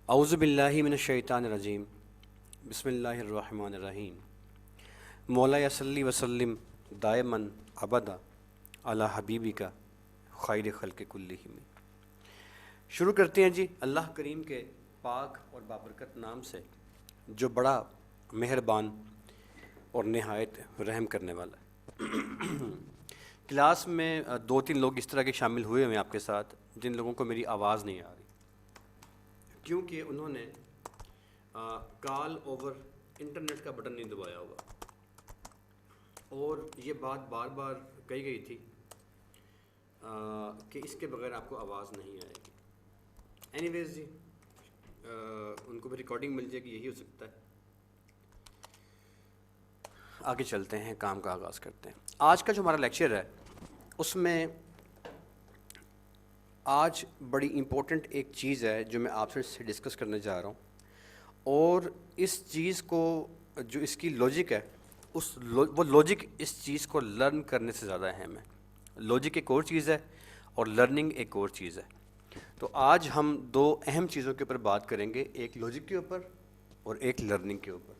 اعوذ باللہ من الشیطان الرجیم، بسم اللہ الرحمن الرحیم۔ مولا صلی وسلم دائماً ابدا علی حبیبک خیر خلق کلہم۔ شروع کرتے ہیں جی اللہ کریم کے پاک اور بابرکت نام سے جو بڑا مہربان اور نہایت رحم کرنے والا ہے۔ کلاس میں دو تین لوگ اس طرح کے شامل ہوئے ہیں آپ کے ساتھ جن لوگوں کو میری آواز نہیں آ رہی، کیونکہ انہوں نے کال اوور انٹرنیٹ کا بٹن نہیں دبایا ہوا، اور یہ بات بار بار کہی گئی تھی کہ اس کے بغیر آپ کو آواز نہیں آئے گی۔ اینی ویز جی ان کو بھی ریکارڈنگ مل جائے گی، یہی ہو سکتا ہے۔ آگے چلتے ہیں، کام کا آغاز کرتے ہیں۔ آج کا جو ہمارا لیکچر ہے اس میں آج بڑی امپورٹنٹ ایک چیز ہے جو میں آپ سے ڈسکس کرنے جا رہا ہوں، اور اس چیز کو جو اس کی لاجک ہے وہ لاجک اس چیز کو لرن کرنے سے زیادہ اہم ہے۔ لاجک ایک اور چیز ہے اور لرننگ ایک اور چیز ہے۔ تو آج ہم دو اہم چیزوں کے اوپر بات کریں گے، ایک لاجک کے اوپر اور ایک لرننگ کے اوپر۔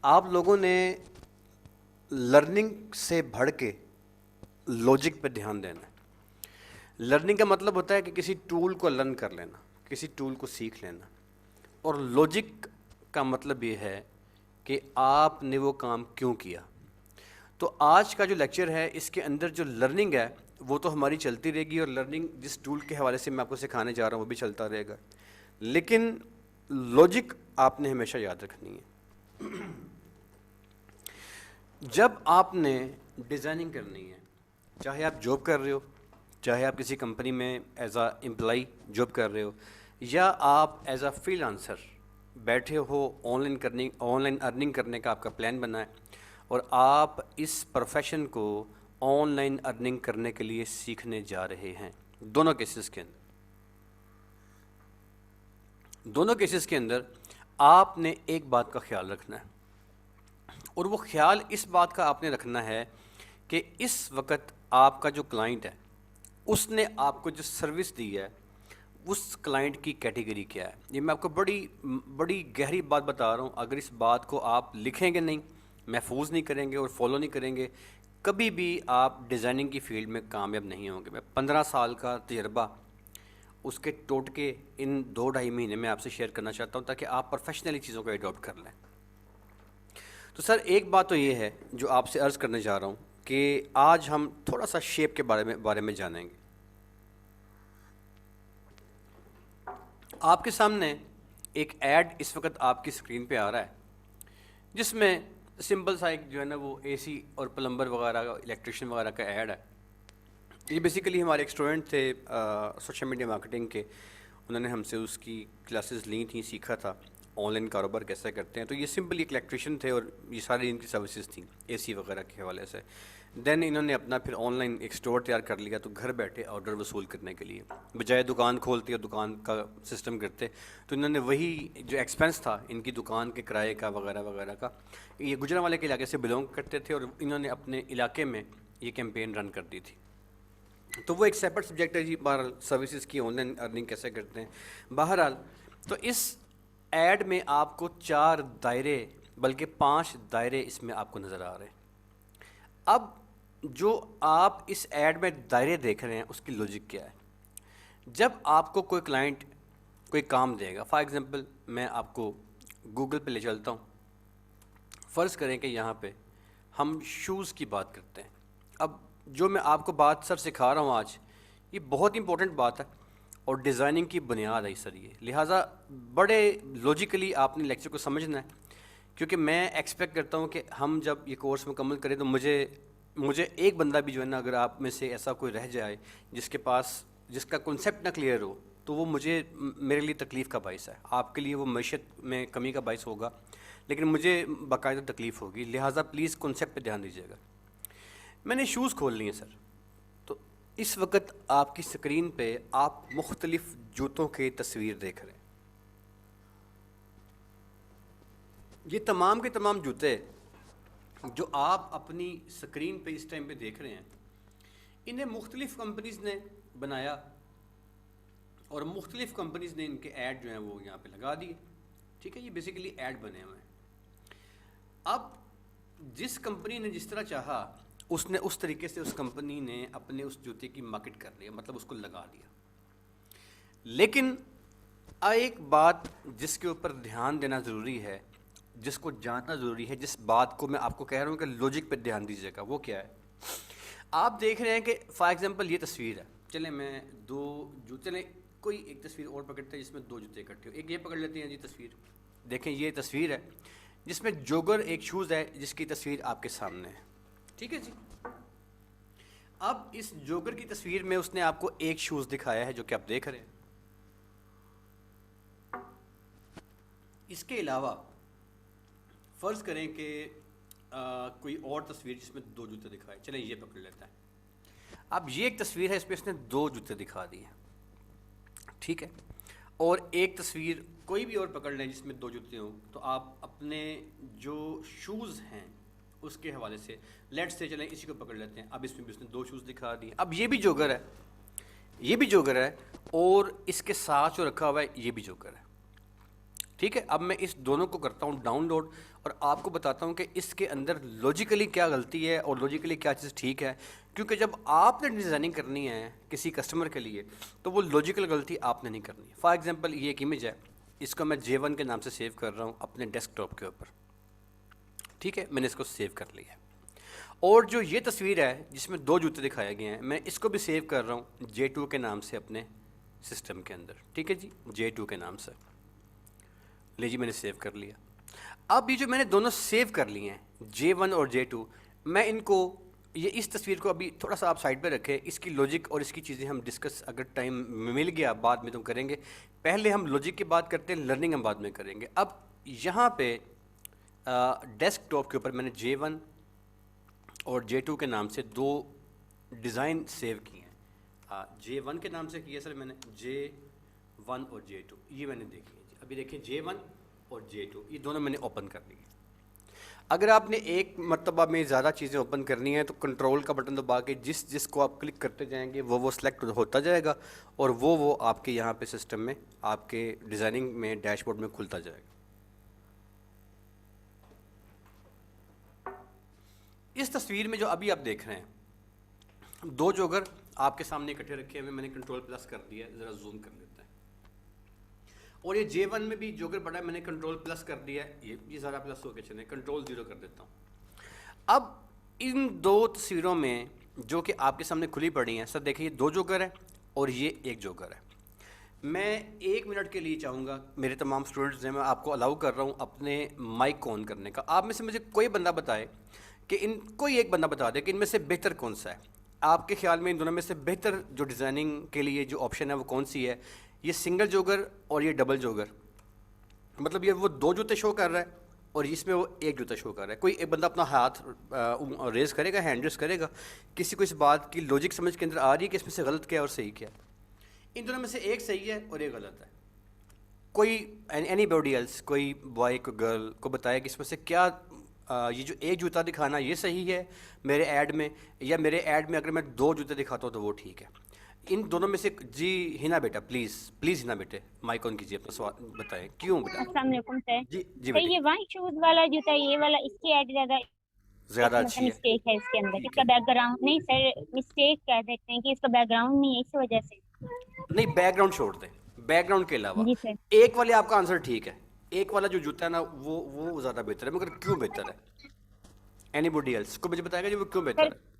آپ لوگوں نے لرننگ سے بڑھ کے لاجک پہ دھیان دینا ہے۔ لرننگ کا مطلب ہوتا ہے کہ کسی ٹول کو لرن کر لینا، کسی ٹول کو سیکھ لینا، اور لاجک کا مطلب یہ ہے کہ آپ نے وہ کام کیوں کیا۔ تو آج کا جو لیکچر ہے اس کے اندر جو لرننگ ہے وہ تو ہماری چلتی رہے گی، اور لرننگ جس ٹول کے حوالے سے میں آپ کو سکھانے جا رہا ہوں وہ بھی چلتا رہے گا، لیکن لاجک آپ نے ہمیشہ یاد رکھنی ہے۔ جب آپ نے ڈیزائننگ کرنی ہے، چاہے آپ جاب کر رہے ہو، چاہے آپ کسی کمپنی میں ایز اے امپلائی جاب کر رہے ہو، یا آپ ایز اے فری لانسر بیٹھے ہو، آن لائن ارننگ کرنے کا آپ کا پلان بنا ہے، اور آپ اس پروفیشن کو آن لائن ارننگ کرنے کے لیے سیکھنے جا رہے ہیں، دونوں کیسز کے اندر آپ نے ایک بات کا خیال رکھنا ہے، اور وہ خیال اس بات کا آپ نے رکھنا ہے کہ اس وقت آپ کا جو کلائنٹ ہے اس نے آپ کو جو سروس دی ہے اس کلائنٹ کی کیٹیگری کیا ہے۔ یہ میں آپ کو بڑی گہری بات بتا رہا ہوں، اگر اس بات کو آپ لکھیں گے نہیں، محفوظ نہیں کریں گے اور فالو نہیں کریں گے، کبھی بھی آپ ڈیزائننگ کی فیلڈ میں کامیاب نہیں ہوں گے۔ میں 15 سال کا تجربہ اس کے ٹوٹکے ان 2-2.5 مہینے میں آپ سے شیئر کرنا چاہتا ہوں تاکہ آپ پروفیشنلی چیزوں کو ایڈاپٹ کر لیں۔ تو سر ایک بات تو یہ ہے جو آپ سے عرض کرنے جا رہا ہوں کہ آج ہم تھوڑا سا شیپ کے بارے میں جانیں گے۔ آپ کے سامنے ایک ایڈ اس وقت آپ کی اسکرین پہ آ رہا ہے جس میں سمپل سا ایک جو ہے نا وہ اے سی اور پلمبر وغیرہ کا، الیکٹریشین وغیرہ کا ایڈ ہے۔ یہ بیسیکلی ہمارے ایک اسٹوڈنٹ تھے سوشل میڈیا مارکیٹنگ کے، انہوں نے ہم سے اس کی کلاسز لی تھیں، سیکھا تھا آن لائن کاروبار کیسے کرتے ہیں۔ تو یہ سمپل ایک الیکٹریشین تھے اور یہ ساری ان کی سروسز تھیں اے سی وغیرہ کے حوالے سے۔ دین انہوں نے اپنا پھر آن لائن ایک اسٹور تیار کر لیا، تو گھر بیٹھے آرڈر وصول کرنے کے لیے بجائے دکان کھولتے اور دکان کا سسٹم کرتے، تو انہوں نے وہی جو ایکسپینس تھا ان کی دکان کے کرائے کا وغیرہ وغیرہ کا، یہ گجرانوالے کے علاقے سے بلونگ کرتے تھے، اور انہوں نے اپنے علاقے میں یہ کیمپین رن کر دی تھی۔ تو وہ ایک سیپریٹ سبجیکٹ ہے جی، بہرحال سروسز کی آن لائن ارننگ کیسے کرتے ہیں۔ بہرحال تو اس ایڈ میں آپ کو 4 دائرے بلکہ 5 دائرے اس میں آپ کو نظر آ رہے ہیں۔ اب جو آپ اس ایڈ میں دائرے دیکھ رہے ہیں اس کی لاجک کیا ہے؟ جب آپ کو کوئی کلائنٹ کوئی کام دے گا، فار ایگزامپل میں آپ کو گوگل پہ لے چلتا ہوں، فرض کریں کہ یہاں پہ ہم شوز کی بات کرتے ہیں۔ اب جو میں آپ کو بات سر سکھا رہا ہوں آج، یہ بہت امپورٹنٹ بات ہے اور ڈیزائننگ کی بنیاد ہے سر یہ، لہٰذا بڑے لاجیکلی آپ نے لیکچر کو سمجھنا ہے، کیونکہ میں ایکسپیکٹ کرتا ہوں کہ ہم جب یہ کورس مکمل کریں تو مجھے ایک بندہ بھی جو ہے نا، اگر آپ میں سے ایسا کوئی رہ جائے جس کا کنسیپٹ نہ کلیئر ہو، تو وہ میرے لیے تکلیف کا باعث ہے۔ آپ کے لیے وہ معیشت میں کمی کا باعث ہوگا، لیکن مجھے باقاعدہ تکلیف ہوگی، لہٰذا پلیز کنسیپٹ پہ دھیان دیجیے گا۔ میں نے شوز کھول لیے سر، تو اس وقت آپ کی اسکرین پہ آپ مختلف جوتوں کی تصویر دیکھ رہے ہیں۔ یہ تمام کے تمام جوتے جو آپ اپنی اسکرین پہ اس ٹائم پہ دیکھ رہے ہیں، انہیں مختلف کمپنیز نے بنایا اور مختلف کمپنیز نے ان کے ایڈ جو ہیں وہ یہاں پہ لگا دیے. ٹھیک ہے, یہ بیسیکلی ایڈ بنے ہوئے ہیں. اب جس کمپنی نے جس طرح چاہا اس نے اس طریقے سے اس کمپنی نے اپنے اس جوتے کی مارکیٹ کر لیا, مطلب اس کو لگا دیا. لیکن ایک بات جس کے اوپر دھیان دینا ضروری ہے, جس کو جاننا ضروری ہے, جس بات کو میں آپ کو کہہ رہا ہوں کہ لوجک پہ دھیان دیجیے گا, وہ کیا ہے؟ آپ دیکھ رہے ہیں کہ فار ایگزامپل یہ تصویر ہے, چلیں میں دو جوتے, چلیں کوئی ایک تصویر اور پکڑتے ہیں جس میں دو جوتے اکٹھے ہو. ایک یہ پکڑ لیتے ہیں جی تصویر, دیکھیں یہ تصویر ہے جس میں جوگر ایک شوز ہے جس کی تصویر آپ کے سامنے ہے. ٹھیک ہے جی. اب اس جوگر کی تصویر میں اس نے آپ کو ایک شوز دکھایا ہے جو کہ آپ دیکھ رہے ہیں. اس کے علاوہ فرض کریں کہ کوئی اور تصویر جس میں دو جوتے دکھائے, چلیں یہ پکڑ لیتا ہے. اب یہ ایک تصویر ہے, اس میں اس نے دو جوتے دکھا دیے ہیں. ٹھیک ہے. اور ایک تصویر کوئی بھی اور پکڑ لیں جس میں دو جوتے ہوں, تو آپ اپنے جو شوز ہیں اس کے حوالے سے لیٹ سے چلیں اسی کو پکڑ لیتے ہیں. اب اس میں بھی اس نے دو شوز دکھا دیے. اب یہ بھی جوگر ہے, یہ بھی جوگر ہے, اور اس کے ساتھ جو رکھا ہوا ہے یہ بھی جوگر ہے. ٹھیک ہے. اب میں اس دونوں کو کرتا ہوں ڈاؤن لوڈ اور آپ کو بتاتا ہوں کہ اس کے اندر لوجیکلی کیا غلطی ہے اور لوجیکلی کیا چیز ٹھیک ہے. کیونکہ جب آپ نے ڈیزائننگ کرنی ہے کسی کسٹمر کے لیے تو وہ لوجیکل غلطی آپ نے نہیں کرنی. فار ایگزامپل یہ ایک امیج ہے, اس کو میں J1 کے نام سے سیو کر رہا ہوں اپنے ڈیسک ٹاپ کے اوپر. ٹھیک ہے, میں نے اس کو سیو کر لیا ہے. اور جو یہ تصویر ہے جس میں دو جوتے دکھائے گئے ہیں, میں اس کو بھی سیو کر رہا ہوں J2 کے نام سے اپنے سسٹم کے اندر. ٹھیک ہے جی, J2 کے نام سے لے جی, میں نے سیو کر لیا. اب یہ جو میں نے دونوں سیو کر لیے ہیں J1 اور J2, میں ان کو یہ اس تصویر کو ابھی تھوڑا سا آپ سائڈ پہ رکھیں. اس کی لوجک اور اس کی چیزیں ہم ڈسکس اگر ٹائم مل گیا بعد میں تو کریں گے. پہلے ہم لوجک کی بات کرتے ہیں, لرننگ ہم بعد میں کریں گے. اب یہاں پہ ڈیسک ٹاپ کے اوپر میں نے J1 اور J2 کے نام سے دو ڈیزائن سیو کیے ہیں. J1 کے نام سے کیا سر میں نے J1 اور J2, یہ میں نے دیکھی ہے جی. ابھی دیکھیں J1 اور J2 یہ دونوں میں نے اوپن کر لی ہے. اگر آپ نے ایک مرتبہ میں زیادہ چیزیں اوپن کرنی ہیں تو کنٹرول کا بٹن دبا کے جس کو آپ کلک کرتے جائیں گے وہ سلیکٹ ہوتا جائے گا, اور وہ آپ کے یہاں پہ سسٹم میں آپ کے ڈیزائننگ میں ڈیش بورڈ میں کھلتا جائے گا. اس تصویر میں جو ابھی آپ دیکھ رہے ہیں دو جوگر آپ کے سامنے اکٹھے رکھے ہوئے, میں نے کنٹرول پلس کر دیا ہے, ذرا زوم کر لیتا ہے. اور یہ J1 میں بھی جوگر پڑا ہے, میں نے کنٹرول پلس کر دیا ہے, یہ ذرا پلس ہو کے چلیں, کنٹرول 0 کر دیتا ہوں. اب ان دو تصویروں میں جو کہ آپ کے سامنے کھلی پڑی ہیں, سر دیکھیں یہ دو جوگر ہے اور یہ ایک جوگر ہے. میں 1 منٹ کے لیے چاہوں گا, میرے تمام اسٹوڈنٹس ہیں, میں آپ کو الاؤ کر رہا ہوں اپنے مائک آن کرنے کا. آپ میں سے مجھے کوئی بندہ بتائے کہ کوئی ایک بندہ بتا دے کہ ان میں سے بہتر کون سا ہے. آپ کے خیال میں ان دونوں میں سے بہتر جو ڈیزائننگ کے لیے جو آپشن ہے وہ کون سی ہے؟ یہ سنگل جوگر اور یہ ڈبل جوگر, مطلب یہ وہ دو جوتے شو کر رہا ہے اور اس میں وہ ایک جوتا شو کر رہا ہے. کوئی ایک بندہ اپنا ہاتھ ریز کرے گا, ہینڈ ریز کرے گا, کسی کو اس بات کی لوجک سمجھ کے اندر آ رہی ہے کہ اس میں سے غلط کیا ہے اور صحیح کیا ہے؟ ان دونوں میں سے ایک صحیح ہے اور ایک غلط ہے. کوئی اینی باڈی ایلس, کوئی بوائے کوئی گرل کو بتایا کہ اس میں سے کیا یہ جو ایک جوتا دکھانا یہ صحیح ہے میرے ایڈ میں, یا میرے ایڈ میں اگر میں دو جوتے دکھاتا ہوں تو وہ ٹھیک ہے. ان دونوں میں سے جی ہنا بیٹا پلیز ہنا بیٹے مائک آن کیجیے, اپنا سوال بتائیں کیوں بیٹا. السلام علیکم سر. جی سر بیٹے, یہ وائٹ شوز والا جو تھا یہ والا, اس کی ایڈ زیادہ زیادہ مطلب اچھی ہے. مسٹیک ہے اس کے اندر, اس ٹھیک کا ہے, بیک گراؤنڈ نہیں سر, مسٹیک کہہ سکتے ہیں کہ اس کا بیک گراؤنڈ نہیں ہے, اس وجہ سے. نہیں بیک گراؤنڈ چھوڑ دیں, بیک گراؤنڈ کے علاوہ جی سر. ایک والے آپ کا آنسر ٹھیک ہے. ایک والا جو جوتا ہے نا وہ زیادہ بہتر ہے, مگر کیوں بہتر ہے؟ اینی باڈی ایلس کو مجھے بتائے گا جی وہ کیوں سر بہتر ہے؟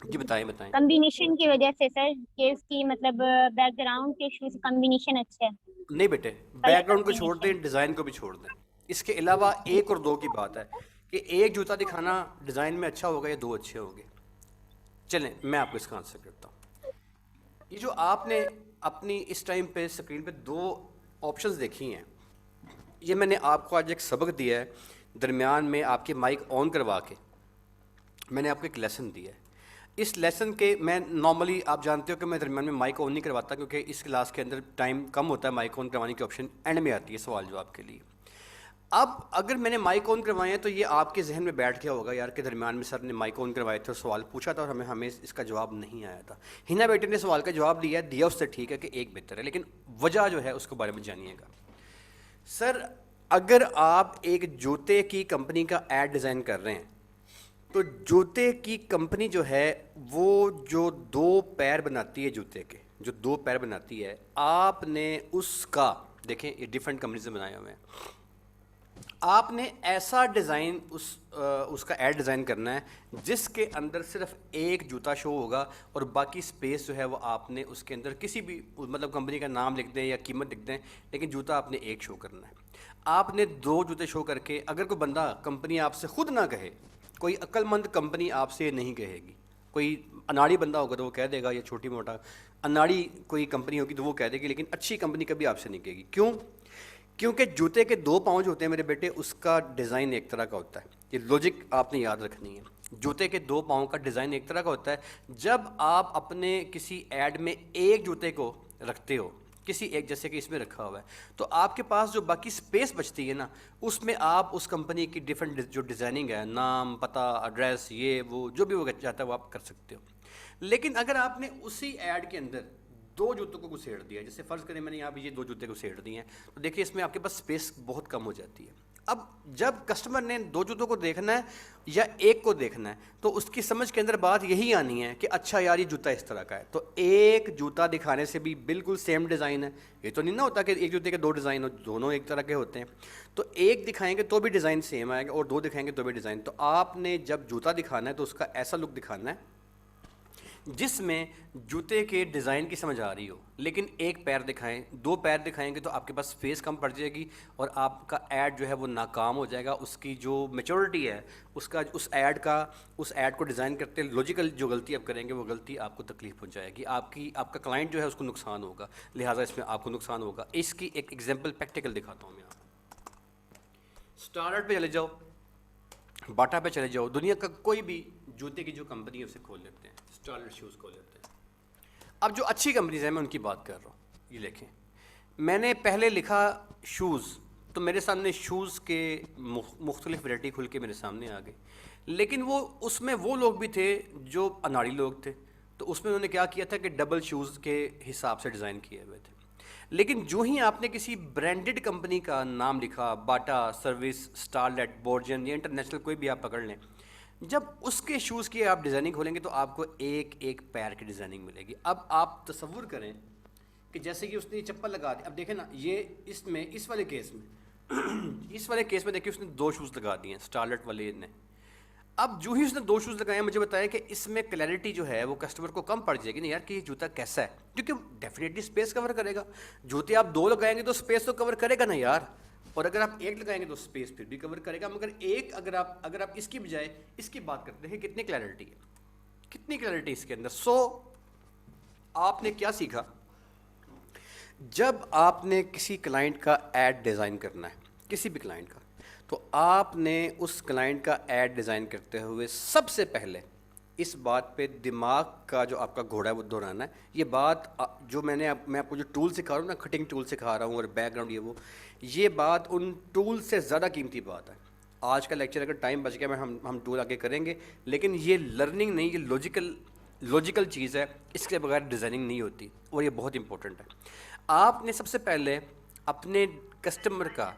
جی بتائیں. کمبینیشن کی وجہ سے سر, کہ اس کی مطلب بیک گراؤنڈ کے شوز کمبینیشن اچھا ہے, نہیں بیٹے, کلر بیک گراؤنڈ کو چھوڑ دیں, کمبینیشن. ڈیزائن کو بھی چھوڑ دیں. اس کے علاوہ ایک اور دو کی بات ہے کہ ایک جوتا دکھانا ڈیزائن میں اچھا ہوگا یا دو اچھے ہوں گے. چلیں میں آپ کو اس کا آنسر کرتا ہوں. یہ جو آپ نے اپنی اس ٹائم پہ اسکرین پہ دو آپشنز دیکھی ہیں, یہ میں نے آپ کو آج ایک سبق دیا ہے, درمیان میں آپ کے مائک آن کروا کے میں نے آپ کو ایک لیسن دیا ہے. اس لیسن کے میں نارملی آپ جانتے ہو کہ میں درمیان میں مائک آن نہیں کرواتا, کیونکہ اس کلاس کے اندر ٹائم کم ہوتا ہے, مائک آن کروانے کی آپشن اینڈ میں آتی ہے سوال جواب کے لیے. اب اگر میں نے مائک آن کروائے ہیں تو یہ آپ کے ذہن میں بیٹھ گیا ہوگا یار کہ درمیان میں سر نے مائک آن کروائے تھے اور سوال پوچھا تھا اور ہمیں اس کا جواب نہیں آیا تھا. ہنا بیٹے نے سوال کا جواب دیا اس سے ٹھیک ہے کہ ایک بہتر ہے, لیکن وجہ جو ہے اس کے بارے میں جانیے گا. سر اگر آپ ایک جوتے کی کمپنی کا ایڈ ڈیزائن کر رہے ہیں تو جوتے کی کمپنی جو ہے وہ جو 2 پیر بناتی ہے, جوتے کے جو 2 پیر بناتی ہے, آپ نے اس کا دیکھیں یہ ڈفرینٹ کمپنی سے بنائے ہوئے ہیں, آپ نے ایسا ڈیزائن اس کا ایڈ ڈیزائن کرنا ہے جس کے اندر صرف ایک جوتا شو ہوگا اور باقی سپیس جو ہے وہ آپ نے اس کے اندر کسی بھی مطلب کمپنی کا نام لکھ دیں یا قیمت لکھ دیں, لیکن جوتا آپ نے ایک شو کرنا ہے. آپ نے 2 جوتے شو کر کے, اگر کوئی بندہ کمپنی آپ سے خود نہ کہے, کوئی عقل مند کمپنی آپ سے نہیں کہے گی, کوئی اناڑی بندہ ہوگا تو وہ کہہ دے گا, یا چھوٹی موٹا اناڑی کوئی کمپنی ہوگی تو وہ کہہ دے گی, لیکن اچھی کمپنی کبھی آپ سے نہیں کہے گی. کیوں؟ کیونکہ جوتے کے 2 پاؤں جو ہوتے ہیں میرے بیٹے, اس کا ڈیزائن ایک طرح کا ہوتا ہے. یہ لاجک آپ نے یاد رکھنی ہے. جوتے کے 2 پاؤں کا ڈیزائن ایک طرح کا ہوتا ہے. جب آپ اپنے کسی ایڈ میں ایک جوتے کو رکھتے ہو, کسی ایک جیسے کہ اس میں رکھا ہوا ہے, تو آپ کے پاس جو باقی سپیس بچتی ہے نا, اس میں آپ اس کمپنی کی ڈفرینٹ جو ڈیزائننگ ہے, نام, پتہ, ایڈریس, یہ وہ جو بھی وہ چاہتا ہے وہ آپ کر سکتے ہو. لیکن اگر آپ نے اسی ایڈ کے اندر 2 جوتوں کو گھسیڑ دیا, جیسے فرض کریں میں نے یہاں پہ یہ 2 جوتے گھسیڑ دیے ہیں, تو دیکھیے اس میں آپ کے پاس سپیس بہت کم ہو جاتی ہے. اب جب کسٹمر نے 2 جوتوں کو دیکھنا ہے یا ایک کو دیکھنا ہے تو اس کی سمجھ کے اندر بات یہی آنی ہے کہ اچھا یار یہ جوتا اس طرح کا ہے, تو ایک جوتا دکھانے سے بھی بالکل سیم ڈیزائن ہے. یہ تو نہیں نہ ہوتا کہ ایک جوتے کے 2 ڈیزائن ہو, دونوں ایک طرح کے ہوتے ہیں. تو ایک دکھائیں گے تو بھی ڈیزائن سیم آئے گا اور 2 دکھائیں گے تو بھی ڈیزائن. تو آپ نے جب جوتا دکھانا ہے تو اس کا ایسا لک دکھانا ہے جس میں جوتے کے ڈیزائن کی سمجھ آ رہی ہو, لیکن ایک پیر دکھائیں, 2 پیر دکھائیں گے تو آپ کے پاس سپیس کم پڑ جائے گی اور آپ کا ایڈ جو ہے وہ ناکام ہو جائے گا. اس کی جو میچورٹی ہے اس ایڈ کو ڈیزائن کرتے لاجیکل جو غلطی آپ کریں گے وہ غلطی آپ کو تکلیف پہنچائے گی, آپ کا کلائنٹ جو ہے اس کو نقصان ہوگا, لہٰذا اس میں آپ کو نقصان ہوگا. اس کی ایک ایگزامپل پریکٹیکل دکھاتا ہوں میں آپ کو. اسٹارٹ پہ چلے جاؤ, باٹا پہ چلے جاؤ, دنیا کا کوئی بھی جوتے کی جو کمپنی ہے اسے کھول لیتے ہیں, اسٹارٹ شوز کھول لیتے ہیں. اب جو اچھی کمپنیز ہیں میں ان کی بات کر رہا ہوں. یہ لکھیں, میں نے پہلے لکھا شوز, تو میرے سامنے شوز کے مختلف ورائٹی کھل کے میرے سامنے آ گئی, لیکن اس میں وہ لوگ بھی تھے جو اناڑی لوگ تھے, تو اس میں انہوں نے کیا کیا تھا کہ ڈبل شوز کے حساب سے ڈیزائن کیے ہوئے تھے. لیکن جو ہی آپ نے کسی برانڈڈ کمپنی کا نام لکھا, باٹا, سروس, اسٹارلیٹ, بورجن یا انٹرنیشنل کوئی بھی آپ پکڑ لیں, جب اس کے شوز کی آپ ڈیزائننگ کھولیں گے تو آپ کو ایک ایک پیر کی ڈیزائننگ ملے گی. اب آپ تصور کریں کہ جیسے کہ اس نے یہ چپل لگا دی, اب دیکھیں نا یہ اس والے کیس میں دیکھیں اس نے 2 شوز لگا دیے ہیں اسٹارلیٹ والے نے. اب جو ہی اس نے 2 شوز لگائے, مجھے بتایا کہ اس میں کلیئرٹی جو ہے وہ کسٹمر کو کم پڑ جائے گی نا یار کہ یہ جوتا کیسا ہے, کیونکہ ڈیفینیٹلی اسپیس کور کرے گا. جوتے آپ 2 لگائیں گے تو اسپیس تو کور کرے گا نا یار, اور اگر آپ ایک لگائیں گے تو اسپیس پھر بھی کور کرے گا. مگر ایک اگر آپ اس کی بجائے اس کی بات کرتے ہیں, کتنی کلیئرٹی اس کے اندر. آپ نے کیا سیکھا, جب آپ نے کسی کلائنٹ کا ایڈ ڈیزائن کرنا ہے, کسی بھی کلائنٹ کا, تو آپ نے اس کلائنٹ کا ایڈ ڈیزائن کرتے ہوئے سب سے پہلے اس بات پہ دماغ کا جو آپ کا گھوڑا ہے وہ دہرانا ہے. یہ بات جو میں آپ کو جو ٹول سکھا رہا ہوں نا, کٹنگ ٹول سکھا رہا ہوں اور بیک گراؤنڈ یہ بات ان ٹول سے زیادہ قیمتی بات ہے. آج کا لیکچر اگر ٹائم بچ گیا ہم ٹول آگے کریں گے, لیکن یہ لرننگ نہیں, یہ لاجیکل چیز ہے, اس کے بغیر ڈیزائننگ نہیں ہوتی, اور یہ بہت امپورٹنٹ ہے. آپ نے سب سے پہلے اپنے کسٹمر کا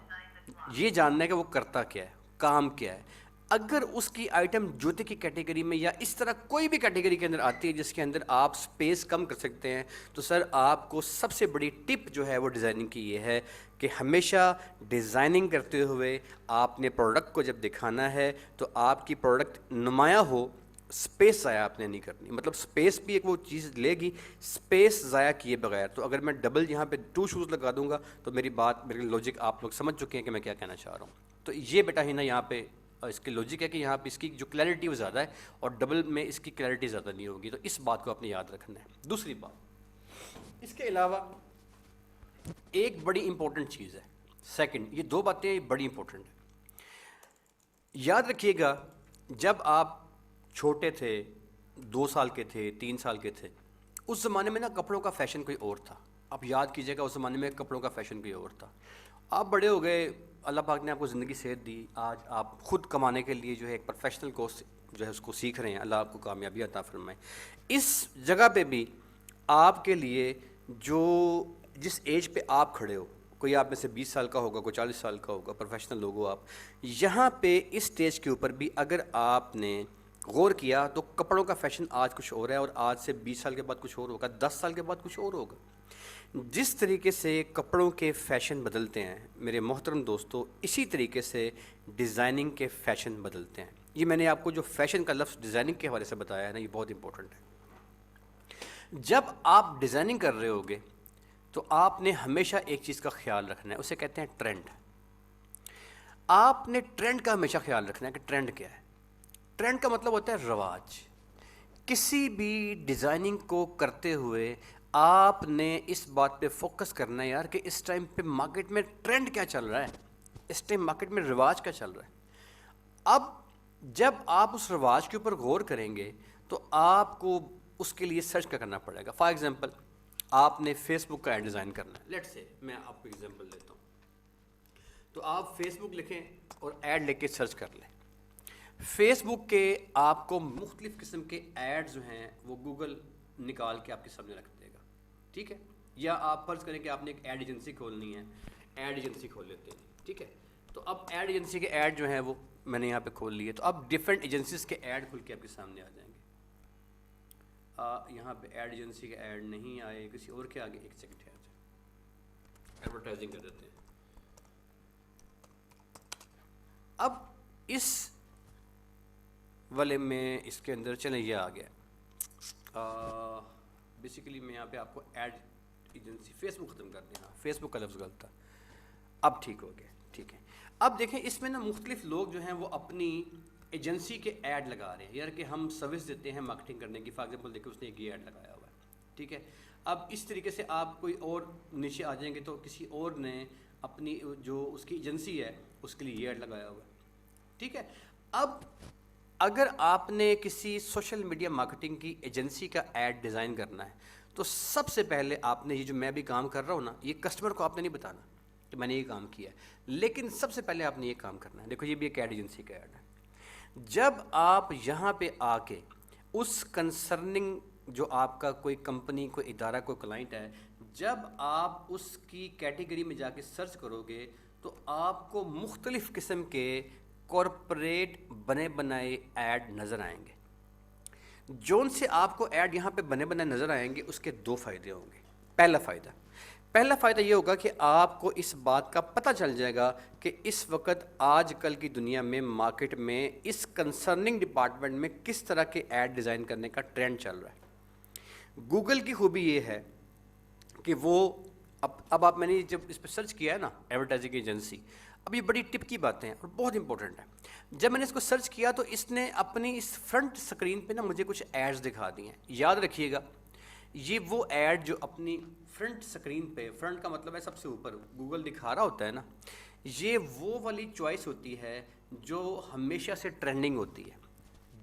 یہ جاننا ہے کہ وہ کرتا کیا ہے, کام کیا ہے. اگر اس کی آئٹم جوتے کی کیٹیگری میں یا اس طرح کوئی بھی کیٹیگری کے اندر آتی ہے جس کے اندر آپ سپیس کم کر سکتے ہیں, تو سر آپ کو سب سے بڑی ٹپ جو ہے وہ ڈیزائننگ کی یہ ہے کہ ہمیشہ ڈیزائننگ کرتے ہوئے آپ نے پروڈکٹ کو جب دکھانا ہے تو آپ کی پروڈکٹ نمایاں ہو, سپیس ضائع آپ نے نہیں کرنی. مطلب سپیس بھی ایک وہ چیز لے گی, سپیس ضائع کیے بغیر. تو اگر میں ڈبل یہاں پہ 2 شوز لگا دوں گا تو میری لاجک آپ لوگ سمجھ چکے ہیں کہ میں کیا کہنا چاہ رہا ہوں. تو یہ بیٹا ہی نا یہاں پہ اس کی لاجک ہے کہ یہاں پہ اس کی جو کلیئرٹی وہ زیادہ ہے اور ڈبل میں اس کی کلیئرٹی زیادہ نہیں ہوگی. تو اس بات کو آپ نے یاد رکھنا ہے. دوسری بات, اس کے علاوہ ایک بڑی امپورٹنٹ چیز ہے. سیکنڈ, یہ 2 باتیں بڑی امپورٹنٹ ہیں. یاد رکھیے گا, جب آپ چھوٹے تھے, 2 سال کے تھے, 3 سال کے تھے, اس زمانے میں نا کپڑوں کا فیشن کوئی اور تھا. آپ یاد کیجئے گا اس زمانے میں کپڑوں کا فیشن کوئی اور تھا, آپ بڑے ہو گئے, اللہ پاک نے آپ کو زندگی صحت دی, آج آپ خود کمانے کے لیے جو ہے ایک پروفیشنل کورس جو ہے اس کو سیکھ رہے ہیں, اللہ آپ کو کامیابی عطا فرمائے. اس جگہ پہ بھی آپ کے لیے جو جس ایج پہ آپ کھڑے ہو, کوئی آپ میں سے 20 سال کا ہوگا, کوئی 40 سال کا ہوگا, پروفیشنل لوگ ہو آپ, یہاں پہ اس اسٹیج کے اوپر بھی اگر آپ نے غور کیا تو کپڑوں کا فیشن آج کچھ اور ہے, اور آج سے 20 سال کے بعد کچھ اور ہوگا, 10 سال کے بعد کچھ اور ہوگا. جس طریقے سے کپڑوں کے فیشن بدلتے ہیں میرے محترم دوستو, اسی طریقے سے ڈیزائننگ کے فیشن بدلتے ہیں. یہ میں نے آپ کو جو فیشن کا لفظ ڈیزائننگ کے حوالے سے بتایا ہے نا, یہ بہت امپورٹنٹ ہے. جب آپ ڈیزائننگ کر رہے ہوگے تو آپ نے ہمیشہ ایک چیز کا خیال رکھنا ہے, اسے کہتے ہیں ٹرینڈ. آپ نے ٹرینڈ کا ہمیشہ خیال رکھنا ہے کہ ٹرینڈ کیا ہے. ٹرینڈ کا مطلب ہوتا ہے رواج. کسی بھی ڈیزائننگ کو کرتے ہوئے آپ نے اس بات پہ فوکس کرنا ہے یار کہ اس ٹائم پہ مارکیٹ میں ٹرینڈ کیا چل رہا ہے, اس ٹائم مارکیٹ میں رواج کیا چل رہا ہے. اب جب آپ اس رواج کے اوپر غور کریں گے تو آپ کو اس کے لیے سرچ کرنا پڑے گا. فار ایگزامپل آپ نے فیس بک کا ایڈ ڈیزائن کرنا ہے, لیٹ سے میں آپ کو ایگزامپل دیتا ہوں, تو آپ فیس بک لکھیں اور ایڈ لکھ کے سرچ کر لیں. فیس بک کے آپ کو مختلف قسم کے ایڈ جو ہیں وہ گوگل نکال کے آپ کے سامنے رکھ دے گا, ٹھیک ہے. یا آپ فرض کریں کہ آپ نے ایک ایڈ ایجنسی کھولنی ہے, ایڈ ایجنسی کھول لیتے ہیں, ٹھیک ہے. تو اب ایڈ ایجنسی کے ایڈ جو ہیں وہ میں نے یہاں پہ کھول لیے, تو اب ڈفرینٹ ایجنسیز کے ایڈ کھل کے آپ کے سامنے آ جائیں گے. یہاں پہ ایڈ ایجنسی کے ایڈ نہیں آئے, کسی اور کے آگے, ایک سیکنڈ ہے, ایڈورٹائزنگ کر دیتے ہیں. اب اس والے میں اس کے اندر چلیں یہ آ گیا. بیسیکلی میں یہاں پہ آپ کو ایڈ ایجنسی فیس بک ختم کر دیں, ہاں فیس بک کا لفظ غلط تھا, اب ٹھیک ہو گیا, ٹھیک ہے. اب دیکھیں اس میں نا مختلف لوگ جو ہیں وہ اپنی ایجنسی کے ایڈ لگا رہے ہیں یار کہ ہم سروس دیتے ہیں مارکیٹنگ کرنے کی. فار ایگزامپل دیکھیں اس نے ایک یہ ایڈ لگایا ہوا ہے, ٹھیک ہے. اب اس طریقے سے آپ کوئی اور نیچے آ جائیں گے تو کسی اور نے اپنی جو اس کی ایجنسی ہے اس کے لیے یہ ایڈ لگایا ہوا ہے, ٹھیک ہے. اب اگر آپ نے کسی سوشل میڈیا مارکیٹنگ کی ایجنسی کا ایڈ ڈیزائن کرنا ہے تو سب سے پہلے آپ نے یہ جو میں بھی کام کر رہا ہوں نا, یہ کسٹمر کو آپ نے نہیں بتانا کہ میں نے یہ کام کیا ہے, لیکن سب سے پہلے آپ نے یہ کام کرنا ہے. دیکھو یہ بھی ایک ایڈ ایجنسی کا ایڈ ہے. جب آپ یہاں پہ آ کے اس کنسرننگ جو آپ کا کوئی کمپنی, کوئی ادارہ, کوئی کلائنٹ ہے, جب آپ اس کی کیٹیگری میں جا کے سرچ کرو گے تو آپ کو مختلف قسم کے کارپوریٹ بنے بنائے ایڈ نظر آئیں گے. جون سے آپ کو ایڈ یہاں پہ بنے بنائے نظر آئیں گے اس کے دو فائدے ہوں گے. پہلا فائدہ یہ ہوگا کہ آپ کو اس بات کا پتہ چل جائے گا کہ اس وقت آج کل کی دنیا میں مارکیٹ میں اس کنسرننگ ڈپارٹمنٹ میں کس طرح کے ایڈ ڈیزائن کرنے کا ٹرینڈ چل رہا ہے. گوگل کی خوبی یہ ہے کہ وہ اب آپ, میں نے جب اس پہ سرچ کیا ہے نا ایڈورٹائزنگ ایجنسی, اب یہ بڑی ٹپ کی باتیں ہیں اور بہت امپورٹنٹ ہے. جب میں نے اس کو سرچ کیا تو اس نے اپنی اس فرنٹ سکرین پہ نا مجھے کچھ ایڈز دکھا دی ہیں. یاد رکھیے گا یہ وہ ایڈ جو اپنی فرنٹ سکرین پہ, فرنٹ کا مطلب ہے سب سے اوپر گوگل دکھا رہا ہوتا ہے نا, یہ وہ والی چوائس ہوتی ہے جو ہمیشہ سے ٹرینڈنگ ہوتی ہے.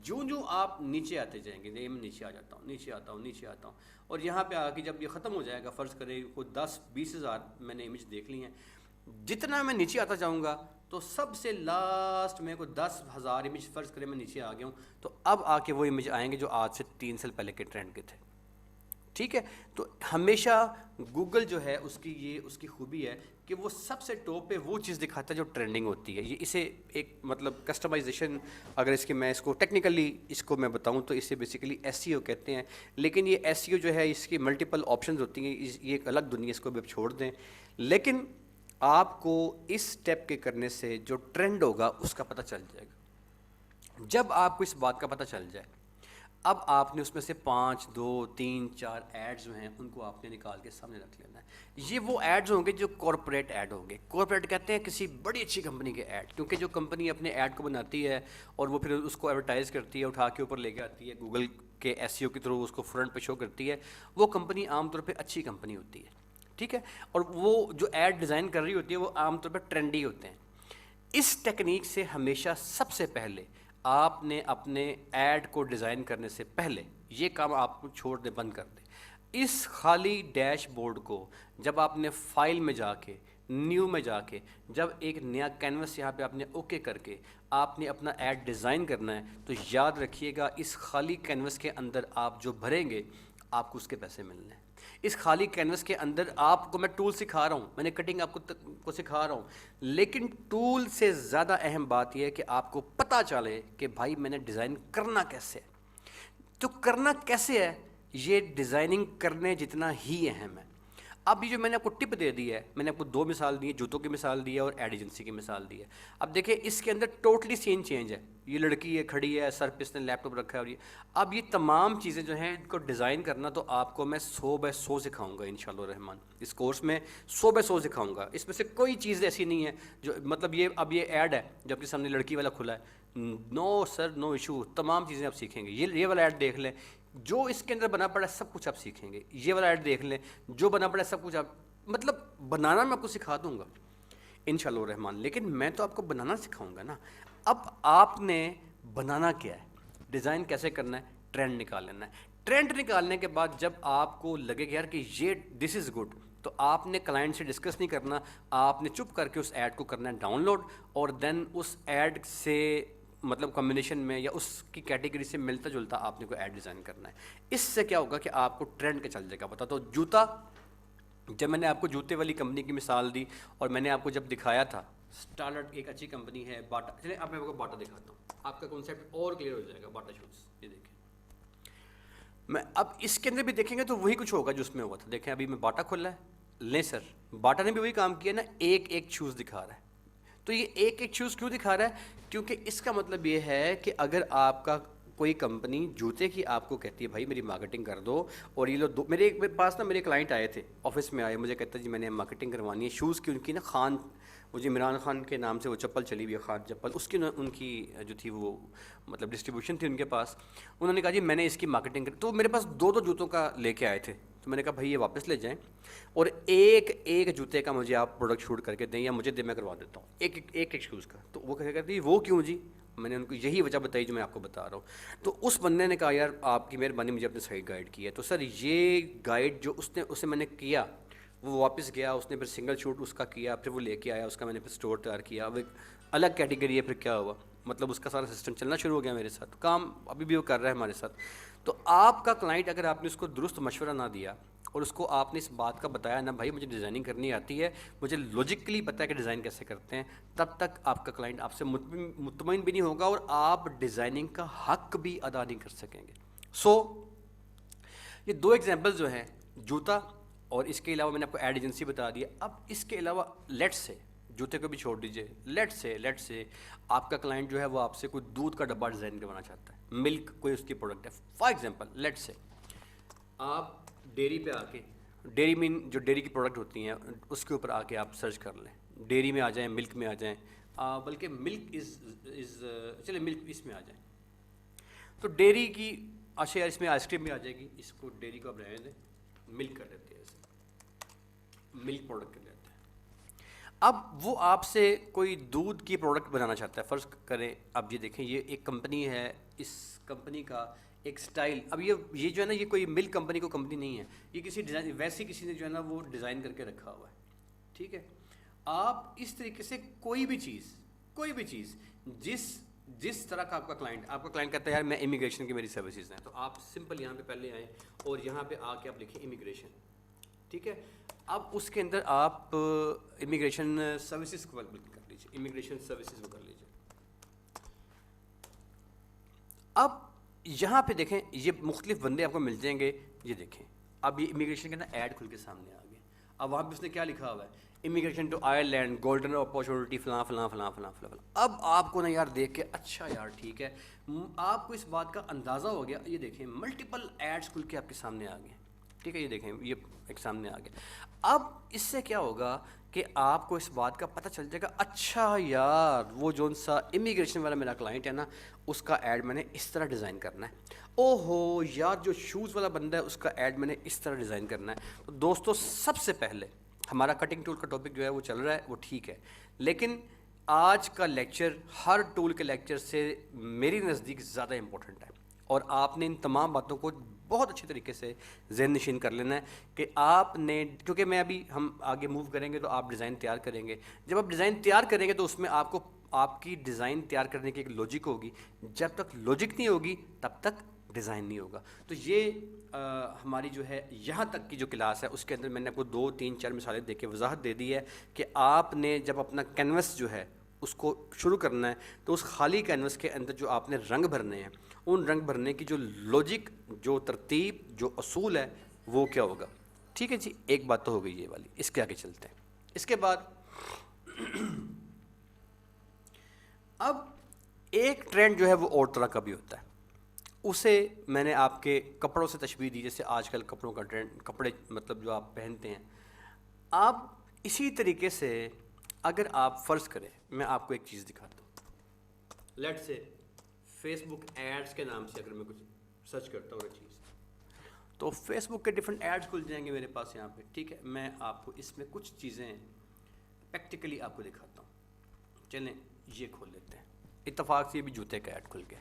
جو آپ نیچے آتے جائیں گے, نہیں میں نیچے آ جاتا ہوں, نیچے آتا ہوں, نیچے آتا ہوں, اور یہاں پہ آ کے جب یہ ختم ہو جائے گا, فرض کریں کوئی 10-20 ہزار میں نے امیج دیکھ لی ہیں, جتنا میں نیچے آتا جاؤں گا تو سب سے لاسٹ میں کوئی 10,000 امیج فرض کریں میں نیچے آ گیا ہوں, تو اب آ کے وہ امیج آئیں گے جو آج سے 3 سال پہلے کے ٹرینڈ کے تھے, ٹھیک ہے. تو ہمیشہ گوگل جو ہے اس کی خوبی ہے کہ وہ سب سے ٹاپ پہ وہ چیز دکھاتا ہے جو ٹرینڈنگ ہوتی ہے. یہ اسے ایک مطلب کسٹمائزیشن, اگر اس کو ٹیکنیکلی اس کو میں بتاؤں تو اسے بیسیکلی ایس سی او کہتے ہیں, لیکن یہ ایس سی او جو ہے اس کی ملٹیپل آپشنز ہوتی ہیں, یہ ایک الگ دنیا, اس کو بھی اب چھوڑ دیں. لیکن آپ کو اس اسٹیپ کے کرنے سے جو ٹرینڈ ہوگا اس کا پتہ چل جائے گا. جب آپ کو اس بات کا پتہ چل جائے, اب آپ نے اس میں سے 5, 2, 3, 4 ایڈز جو ہیں ان کو آپ نے نکال کے سامنے رکھ لینا ہے. یہ وہ ایڈز ہوں گے جو کارپوریٹ ایڈ ہوں گے. کارپوریٹ کہتے ہیں کسی بڑی اچھی کمپنی کے ایڈ, کیونکہ جو کمپنی اپنے ایڈ کو بناتی ہے اور وہ پھر اس کو ایڈورٹائز کرتی ہے, اٹھا کے اوپر لے کے آتی ہے, گوگل کے ایس سی او کے تھرو اس کو فرنٹ پہ شو کرتی ہے, وہ کمپنی عام طور پہ اچھی کمپنی ہوتی ہے, ٹھیک ہے. اور وہ جو ایڈ ڈیزائن کر رہی ہوتی ہے وہ عام طور پہ ٹرینڈی ہوتے ہیں. اس ٹیکنیک سے ہمیشہ سب سے پہلے آپ نے اپنے ایڈ کو ڈیزائن کرنے سے پہلے یہ کام آپ کو چھوڑ دیں, بند کر دیں. اس خالی ڈیش بورڈ کو جب آپ نے فائل میں جا کے نیو میں جا کے جب ایک نیا کینوس یہاں پہ آپ نے اوکے کر کے آپ نے اپنا ایڈ ڈیزائن کرنا ہے تو یاد رکھیے گا اس خالی کینوس کے اندر آپ جو بھریں گے آپ کو اس کے پیسے ملنے ہیں. اس خالی کینوس کے اندر آپ کو میں ٹول سکھا رہا ہوں, میں نے کٹنگ آپ کو سکھا رہا ہوں, لیکن ٹول سے زیادہ اہم بات یہ ہے کہ آپ کو پتہ چلے کہ بھائی میں نے ڈیزائن کرنا کیسے ہے. تو کرنا کیسے ہے یہ ڈیزائننگ کرنے جتنا ہی اہم ہے. اب یہ جو میں نے آپ کو ٹپ دے دی ہے, میں نے آپ کو 2 مثال دی ہے, جوتوں کی مثال دی ہے اور ایڈ ایجنسی کی مثال دی ہے. اب دیکھیں اس کے اندر ٹوٹلی سین چینج ہے. یہ لڑکی ہے کھڑی ہے, سر پہ اس نے لیپ ٹاپ رکھا ہے, اور اب یہ تمام چیزیں جو ہیں ان کو ڈیزائن کرنا تو آپ کو میں 100/100 سکھاؤں گا انشاءاللہ الرحمن. اس کورس میں 100/100 سکھاؤں گا. اس میں سے کوئی چیز ایسی نہیں ہے جو مطلب یہ اب یہ ایڈ ہے جو آپ کے سامنے لڑکی والا کھلا ہے, نو سر نو ایشو, تمام چیزیں آپ سیکھیں گے. یہ والا ایڈ دیکھ لیں, جو اس کے اندر بنا پڑا ہے سب کچھ آپ سیکھیں گے. یہ والا ایڈ دیکھ لیں, جو بنا پڑا ہے سب کچھ آپ مطلب بنانا میں آپ کو سکھا دوں گا انشاءاللہ الرحمن, لیکن میں تو آپ کو بنانا سکھاؤں گا نا. اب آپ نے بنانا کیا ہے, ڈیزائن کیسے کرنا ہے, ٹرینڈ نکال لینا ہے. ٹرینڈ نکالنے کے بعد جب آپ کو لگے کہ یار کہ یہ دس از گڈ, تو آپ نے کلائنٹ سے ڈسکس نہیں کرنا, آپ نے چپ کر کے اس ایڈ کو کرنا ہے ڈاؤن لوڈ, اور دین اس ایڈ سے مطلب کمبینیشن میں یا اس کی کیٹیگری سے ملتا جلتا آپ نے کوئی ایڈ ڈیزائن کرنا ہے. اس سے کیا ہوگا کہ آپ کو ٹرینڈ کا چل جائے گا پتہ. تو جوتا, جب میں نے آپ کو جوتے والی کمپنی کی مثال دی اور میں نے آپ کو جب دکھایا تھا اسٹارلٹ ایک اچھی کمپنی ہے باٹا, چلیں اب میں آپ کو باٹا دکھاتا ہوں, آپ کا کنسیپٹ اور کلیئر ہو جائے گا. باٹا شوز یہ دیکھیں, میں اب اس کے اندر بھی دیکھیں گے تو وہی کچھ ہوگا جو اس میں ہوا تھا. دیکھیں ابھی میں باٹا کھولا ہے, لیں سر باٹا نے بھی وہی کام کیا نا, ایک ایک شوز دکھا رہا ہے. تو یہ ایک ایک شوز کیوں دکھا رہا ہے, کیونکہ اس کا مطلب یہ ہے کہ اگر آپ کا کوئی کمپنی جوتے کی آپ کو کہتی ہے بھائی میری مارکیٹنگ کر دو, اور یہ لوگ میرے پاس نا میرے کلائنٹ آئے تھے آفس میں آئے, مجھے کہتا جی میں نے مارکیٹنگ کروانی ہے شوز کی. ان کی نا خان, مجھے عمران خان کے نام سے وہ چپل چلی ہوئی ہے, خان چپل, اس کی ان کی جو تھی وہ مطلب ڈسٹریبیوشن تھی ان کے پاس. انہوں نے کہا جی میں نے اس کی مارکیٹنگ تو میرے پاس 2 جوتوں کا لے کے آئے تھے. تو میں نے کہا بھائی یہ واپس لے جائیں اور ایک جوتے کا مجھے آپ پروڈکٹ شوٹ کر کے دیں یا مجھے دیں, میں کروا دیتا ہوں ایک شوز کا. تو وہ کہتے ہیں وہ کیوں جی, میں نے ان کو یہی وجہ بتائی جو میں آپ کو بتا رہا ہوں. تو اس بندے نے کہا یار آپ کی مہربانی مجھے اپنے سائڈ گائیڈ کی ہے. تو سر یہ گائیڈ جو اسے میں نے کیا, وہ واپس گیا, اس نے پھر سنگل شوٹ اس کا کیا, پھر وہ لے کے آیا, اس کا میں نے پھر اسٹور تیار کیا. اب ایک الگ کیٹیگری ہے, پھر کیا ہوا مطلب اس کا سارا سسٹم چلنا شروع ہو گیا میرے ساتھ, کام ابھی بھی وہ کر رہا ہے ہمارے ساتھ. تو آپ کا کلائنٹ اگر آپ نے اس کو درست مشورہ نہ دیا اور اس کو آپ نے اس بات کا بتایا نا بھائی مجھے ڈیزائننگ کرنی آتی ہے, مجھے لاجکلی پتہ ہے کہ ڈیزائن کیسے کرتے ہیں, تب تک آپ کا کلائنٹ آپ سے مطمئن بھی نہیں ہوگا اور آپ ڈیزائننگ کا حق بھی ادا نہیں کر سکیں گے. یہ 2 ایگزامپل جو ہیں جوتا, اور اس کے علاوہ میں نے آپ کو ایڈ ایجنسی بتا دیا. اب اس کے علاوہ لیٹ سے جوتے کو بھی چھوڑ دیجئے, لیٹ سے آپ کا کلائنٹ جو ہے وہ آپ سے کوئی دودھ کا ڈبہ ڈیزائن کروانا چاہتا ہے, ملک کوئی اس کی پروڈکٹ ہے. فار ایگزامپل لیٹ سے آپ ڈیری پہ آ کے, ڈیری میں جو ڈیری کی پروڈکٹ ہوتی ہیں اس کے اوپر آ کے آپ سرچ کر لیں, ڈیری میں آ جائیں, ملک میں آ جائیں, بلکہ ملک از چلے ملک اس میں آ جائیں. تو ڈیری کی اچھا یار اس میں آئس کریم بھی آ جائے گی, اس کو ڈیری کو آپ رہنے دیں, ملک کر دیتے ہیں, ملک پروڈکٹ کر دیتے ہیں. اب وہ آپ سے کوئی دودھ کی پروڈکٹ بنانا چاہتا ہے, فرض کریں اب یہ دیکھیں یہ ایک کمپنی ہے, اس کمپنی کا ایک سٹائل, اب یہ جو ہے نا یہ کوئی ملک کمپنی کو کمپنی نہیں ہے, یہ کسی ڈیزائن ویسے کسی نے جو ہے نا وہ ڈیزائن کر کے رکھا ہوا ہے. ٹھیک ہے, آپ اس طریقے سے کوئی بھی چیز جس طرح کا آپ کا کلائنٹ کہتا ہے یار میں امیگریشن کی میری سروسز ہیں, تو آپ سمپل یہاں پہ پہلے آئیں اور یہاں پہ آ کے آپ لکھیں امیگریشن. ٹھیک ہے, اب اس کے اندر آپ امیگریشن سروسز کو کر لیجیے, امیگریشن سروسز کو کر لیجیے. اب یہاں پہ دیکھیں یہ مختلف بندے آپ کو مل جائیں گے, یہ دیکھیں اب یہ امیگریشن کے نا ایڈ کھل کے سامنے آ گئے. اب وہاں پہ اس نے کیا لکھا ہوا ہے, immigration to Ireland, golden opportunity فلاں فلاں فلاں فلاں فلاں. اب آپ کو نا یار دیکھ کے اچھا یار ٹھیک ہے, آپ کو اس بات کا اندازہ ہو گیا. یہ دیکھیں ملٹیپل ایڈس کھل کے آپ کے سامنے آ گئے. ٹھیک ہے, یہ دیکھیں یہ ایک سامنے آ گیا. اب اس سے کیا ہوگا کہ آپ کو اس بات کا پتہ چل جائے گا اچھا یار وہ جون سا امیگریشن والا میرا کلائنٹ ہے نا اس کا ایڈ میں نے اس طرح ڈیزائن کرنا ہے. او ہو یار جو شوز والا بندہ ہے اس کا ایڈ میں نے اس طرح ڈیزائن کرنا ہے. تو دوستو سب سے پہلے ہمارا کٹنگ ٹول کا ٹاپک جو ہے وہ چل رہا ہے وہ ٹھیک ہے, لیکن آج کا لیکچر ہر ٹول کے لیکچر سے میری نزدیک زیادہ امپورٹنٹ ہے, اور آپ نے ان تمام باتوں کو بہت اچھے طریقے سے ذہن نشین کر لینا ہے کہ آپ نے، کیونکہ میں ابھی ہم آگے موو کریں گے تو آپ ڈیزائن تیار کریں گے. جب آپ ڈیزائن تیار کریں گے تو اس میں آپ کو آپ کی ڈیزائن تیار کرنے کی ایک لاجک ہوگی. جب تک لاجک نہیں ہوگی تب تک ڈیزائن نہیں ہوگا. تو یہ ہماری جو ہے یہاں تک کی جو کلاس ہے اس کے اندر میں نے آپ کو 2 3 4 مثالیں دے کے وضاحت دے دی ہے کہ آپ نے جب اپنا کینوس جو ہے اس کو شروع کرنا ہے تو اس خالی کینوس کے اندر جو آپ نے رنگ بھرنے ہیں ان رنگ بھرنے کی جو لاجک، جو ترتیب، جو اصول ہے وہ کیا ہوگا. ٹھیک ہے جی، ایک بات تو ہو گئی یہ والی. اس کے آگے چلتے ہیں. اس کے بعد اب ایک ٹرینڈ جو ہے وہ اور طرح کا بھی ہوتا ہے. اسے میں نے آپ کے کپڑوں سے تشبیہ دی. جیسے آج کل کپڑوں کا ٹرینڈ، کپڑے مطلب جو آپ پہنتے ہیں، آپ اسی طریقے سے اگر آپ فرض کریں، میں آپ کو ایک چیز دکھاتا ہوں. لیٹ سے فیس بک ایڈس کے نام سے اگر میں کچھ سرچ کرتا ہوں یہ چیز، تو فیس بک کے ڈفرینٹ ایڈس کھل جائیں گے میرے پاس یہاں پہ. ٹھیک ہے، میں آپ کو اس میں کچھ چیزیں پریکٹیکلی آپ کو دکھاتا ہوں. چلیں یہ کھول لیتے ہیں. اتفاق سے یہ بھی جوتے کا ایڈ کھل گیا.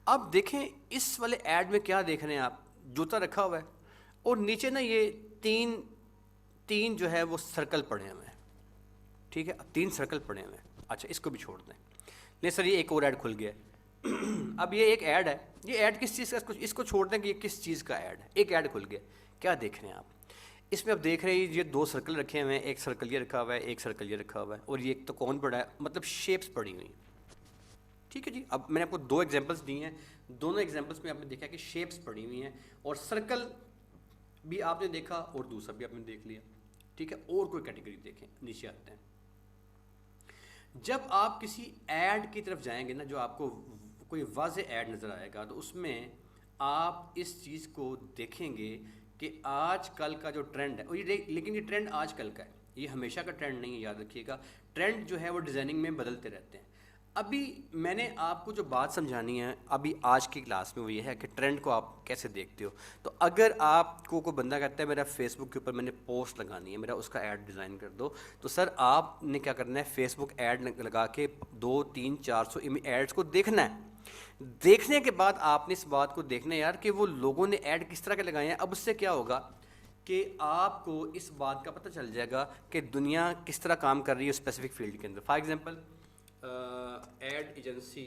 اب دیکھیں اس والے ایڈ میں کیا دیکھ رہے ہیں آپ، جوتا رکھا ہوا ہے اور نیچے نا یہ تین جو ہے وہ سرکل پڑے ہوئے ہیں. ٹھیک ہے، 3 سرکل پڑے ہوئے ہیں. اچھا اس کو بھی چھوڑ دیں. نہیں سر یہ ایک اور ایڈ کھل گیا ہے. اب یہ ایک ایڈ ہے، یہ ایڈ کس چیز کا، اس کو چھوڑ دیں کہ یہ کس چیز کا ایڈ ہے. ایک ایڈ کھل گیا. کیا دیکھ رہے ہیں آپ اس میں؟ آپ دیکھ رہے ہیں یہ 2 سرکل رکھے ہوئے ہیں. ایک سرکل یہ رکھا ہوا ہے، ایک سرکل یہ رکھا ہوا ہے، اور یہ ایک تو کون پڑا ہے، مطلب شیپس پڑی ہوئی ہیں. ٹھیک ہے جی. اب میں نے آپ کو 2 ایگزامپلس دی ہیں. دونوں ایگزامپلس میں آپ نے دیکھا کہ شیپس پڑی ہوئی ہیں اور سرکل بھی آپ نے دیکھا اور دوسرا بھی آپ نے دیکھ لیا. ٹھیک ہے، اور کوئی کیٹیگری دیکھیں. نیچے آتے ہیں. جب آپ کسی ایڈ کی طرف جائیں گے نا، جو آپ کو کوئی واضح ایڈ نظر آئے گا، تو اس میں آپ اس چیز کو دیکھیں گے کہ آج کل کا جو ٹرینڈ ہے، اور لیکن یہ ٹرینڈ آج کل کا ہے، یہ ہمیشہ کا ٹرینڈ نہیں ہے. یاد رکھیے گا ٹرینڈ جو ہے وہ ڈیزائننگ میں بدلتے رہتے ہیں. ابھی میں نے آپ کو جو بات سمجھانی ہے ابھی آج کی کلاس میں وہ یہ ہے کہ ٹرینڈ کو آپ کیسے دیکھتے ہو. تو اگر آپ کو کوئی بندہ کہتا ہے میرا فیس بک کے اوپر میں نے پوسٹ لگانی ہے، میرا اس کا ایڈ ڈیزائن کر دو، تو سر آپ نے کیا کرنا ہے، فیس بک ایڈ لگا کے 2 3 400 ایڈس کو دیکھنا ہے. دیکھنے کے بعد آپ نے اس بات کو دیکھنا ہے یار کہ وہ لوگوں نے ایڈ کس طرح کے لگائے ہیں. اب اس سے کیا ہوگا کہ آپ کو اس بات کا پتہ چل جائے گا کہ دنیا کس طرح کام کر رہی ہے اسپیسیفک فیلڈ کے اندر. For example ad agency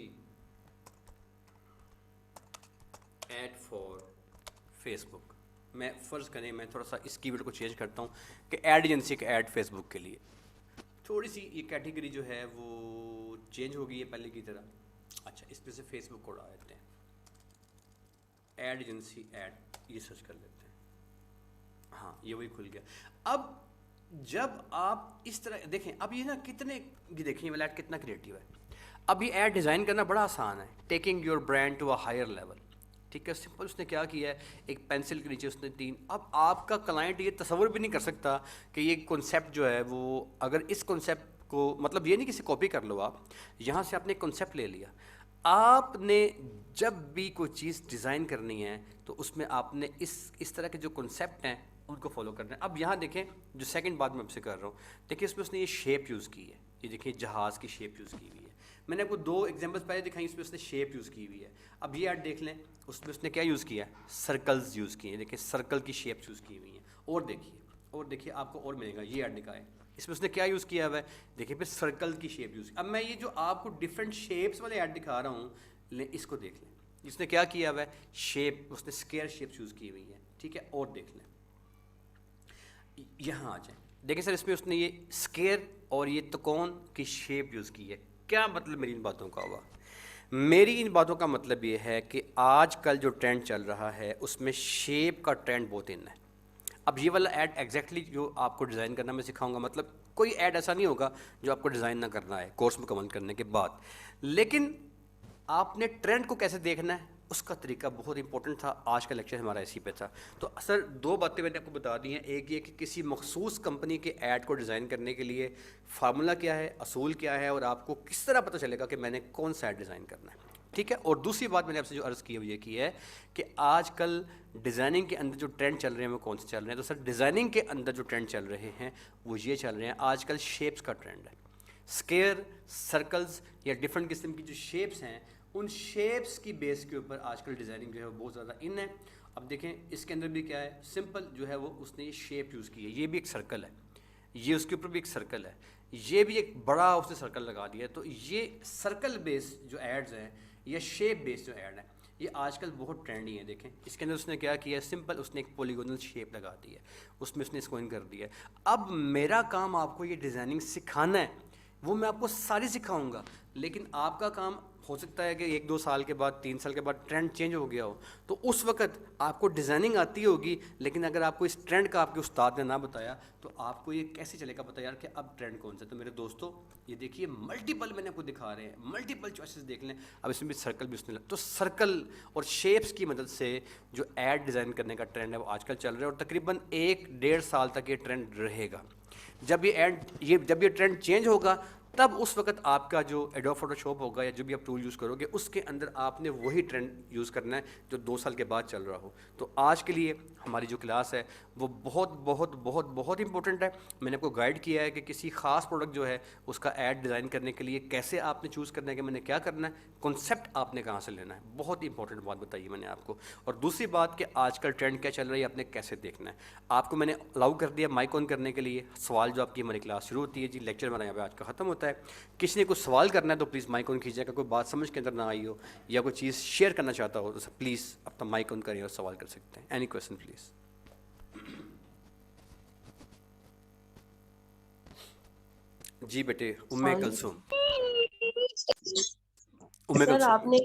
ad for Facebook. میں فرض کریں میں تھوڑا سا اس کی ورڈ کو چینج کرتا ہوں کہ ایڈ ایجنسی کا ایڈ فیس بک کے لیے. تھوڑی سی یہ کیٹیگری جو ہے وہ چینج ہو گئی ہے پہلے کی طرح. اچھا اس پہ سے فیس بک کو اڑا دیتے ہیں. ایڈ ایجنسی ایڈ یہ سرچ کر لیتے ہیں. ہاں یہ وہی کھل گیا. اب جب آپ اس طرح دیکھیں، اب یہ نا کتنے یہ دیکھیں یہ والا ایڈ کتنا کریٹیو ہے. اب یہ ایڈ ڈیزائن کرنا بڑا آسان ہے. Taking your brand to a higher level. ٹھیک ہے، سمپل. اس نے کیا کیا ہے، ایک پینسل کے نیچے اس نے 3. اب آپ کا کلائنٹ یہ تصور بھی نہیں کر سکتا کہ یہ کنسیپٹ جو ہے وہ، اگر اس کنسیپٹ کو مطلب یہ نہیں کہ اسے کاپی کر لو، آپ یہاں سے آپ نے کنسیپٹ لے لیا. آپ نے جب بھی کوئی چیز ڈیزائن کرنی ہے تو اس میں آپ نے اس طرح کے جو کنسیپٹ ہیں ان کو فالو کرنا ہے. اب یہاں دیکھیں جو سیکنڈ بات میں آپ سے کر رہا ہوں، دیکھیں اس میں اس نے یہ شیپ یوز کی ہے. یہ دیکھیں جہاز کی شیپ یوز کی ہوئی ہے. میں نے آپ کو 2 ایگزامپلس پہلے دکھائی، اس میں اس نے شیپ یوز کی ہوئی ہے. اب یہ ایڈ دیکھ لیں، اس میں اس نے کیا یوز کیا ہے، سرکلز یوز کیے ہیں. دیکھیں سرکل کی شیپس یوز کی ہوئی ہیں. اور دیکھیے آپ کو اور ملے گا. یہ ایڈ دکھائے، اس میں اس نے کیا یوز کیا ہوا ہے، دیکھیں پھر سرکل کی شیپ یوز. اب میں یہ جو آپ کو ڈفرینٹ شیپس والے ایڈ دکھا رہا ہوں، اس کو دیکھ لیں. اس نے کیا کیا ہوا ہے، شیپ اس نے اسکیئر شیپس یوز کی ہوئی ہیں. ٹھیک ہے، اور دیکھ لیں یہاں آ جائیں. دیکھیں سر اس میں اس نے یہ اسکیئر اور یہ تکون کی شیپ یوز کی ہے. کیا مطلب میری ان باتوں کا ہوا؟ میری ان باتوں کا مطلب یہ ہے کہ آج کل جو ٹرینڈ چل رہا ہے اس میں شیپ کا ٹرینڈ بہت ان ہے. اب یہ والا ایڈ ایگزیکٹلی جو آپ کو ڈیزائن کرنا میں سکھاؤں گا، مطلب کوئی ایڈ ایسا نہیں ہوگا جو آپ کو ڈیزائن نہ کرنا ہے کورس مکمل کرنے کے بعد. لیکن آپ نے ٹرینڈ کو کیسے دیکھنا ہے اس کا طریقہ بہت امپورٹنٹ تھا. آج کا لیکچر ہمارا اسی پہ تھا. تو سر 2 باتیں میں نے آپ کو بتا دی ہیں. ایک یہ کہ کسی مخصوص کمپنی کے ایڈ کو ڈیزائن کرنے کے لیے فارمولا کیا ہے، اصول کیا ہے، اور آپ کو کس طرح پتہ چلے گا کہ میں نے کون سا ایڈ ڈیزائن کرنا ہے. ٹھیک ہے. اور دوسری بات میں نے آپ سے جو عرض کی ہے وہ یہ کی ہے کہ آج کل ڈیزائننگ کے اندر جو ٹرینڈ چل رہے ہیں وہ کون سے چل رہے ہیں. تو سر ڈیزائننگ کے اندر جو ٹرینڈ چل رہے ہیں وہ یہ چل رہے ہیں، آج کل شیپس کا ٹرینڈ ہے. اسکیئر، سرکلز یا ڈفرینٹ قسم کی جو شیپس ہیں، ان شیپس کی بیس کے اوپر آج کل ڈیزائننگ جو ہے وہ بہت زیادہ ان ہے. اب دیکھیں اس کے اندر بھی کیا ہے, سمپل جو ہے وہ اس نے یہ شیپ یوز کی ہے, یہ بھی ایک سرکل ہے, یہ اس کے اوپر بھی ایک سرکل ہے, یہ بھی ایک بڑا اس نے سرکل لگا دیا ہے. تو یہ سرکل بیس جو ایڈز ہیں یا شیپ بیس جو ایڈ ہیں یہ آج کل بہت ٹرینڈی ہیں. دیکھیں اس کے اندر اس نے کیا کیا ہے, سمپل اس نے ایک پولیگونل شیپ لگا دی ہے, اس میں اس نے اس کو ان کر دیا ہے. اب میرا کام آپ کو یہ ڈیزائننگ سکھانا ہے, وہ میں آپ کو ساری سکھاؤں گا, لیکن آپ کا کام ہو سکتا ہے کہ 1-2 سال کے بعد 3 سال کے بعد ٹرینڈ چینج ہو گیا ہو, تو اس وقت آپ کو ڈیزائننگ آتی ہوگی, لیکن اگر آپ کو اس ٹرینڈ کا آپ کے استاد نے نہ بتایا تو آپ کو یہ کیسے چلے گا پتہ یار کہ اب ٹرینڈ کون سا ہے. تو میرے دوستو یہ دیکھیے ملٹیپل میں نے آپ کو دکھا رہے ہیں, ملٹیپل چوائسیز دیکھ لیں. اب اس میں بھی سرکل بھی اس نے, تو سرکل اور شیپس کی مدد سے جو ایڈ ڈیزائن کرنے کا ٹرینڈ ہے وہ آج کل چل رہا ہے, اور تقریباً 1-1.5 سال تک یہ ٹرینڈ رہے گا. جب یہ ٹرینڈ چینج ہوگا تب اس وقت آپ کا جو ایڈوب فوٹو شاپ ہوگا یا جو بھی آپ ٹول یوز کرو گے اس کے اندر آپ نے وہی ٹرینڈ یوز کرنا ہے جو 2 سال کے بعد چل رہا ہو. تو آج کے لیے ہماری جو کلاس ہے وہ بہت بہت بہت بہت امپورٹنٹ ہے. میں نے آپ کو گائیڈ کیا ہے کہ کسی خاص پروڈکٹ جو ہے اس کا ایڈ ڈیزائن کرنے کے لیے کیسے آپ نے چوز کرنا ہے, کہ میں نے کیا کرنا ہے, کنسیپٹ آپ نے کہاں سے لینا ہے. بہت امپورٹنٹ بات بتائی میں نے آپ کو. اور دوسری بات کہ آج کل ٹرینڈ کیا چل رہا ہے آپ نے کیسے دیکھنا ہے. آپ کو میں نے الاؤ کر دیا مائک آن کرنے کے لیے. سوال جو آپ کی ہماری کلاس شروع ہوتی ہے جی, لیکچر ہمارا یہاں پہ آج کا ختم ہوتا ہے. کسی نے کچھ سوال کرنا ہے تو پلیز مائک آن کیجیے گا. کوئی بات سمجھ کے اندر نہ آئی ہو یا کوئی چیز شیئر کرنا چاہتا ہو تو پلیز اپنا مائک آن کریں اور سوال کر سکتے ہیں. Any question please. جی بیٹے ام کلثوم. ام سر کلثوم آپ نے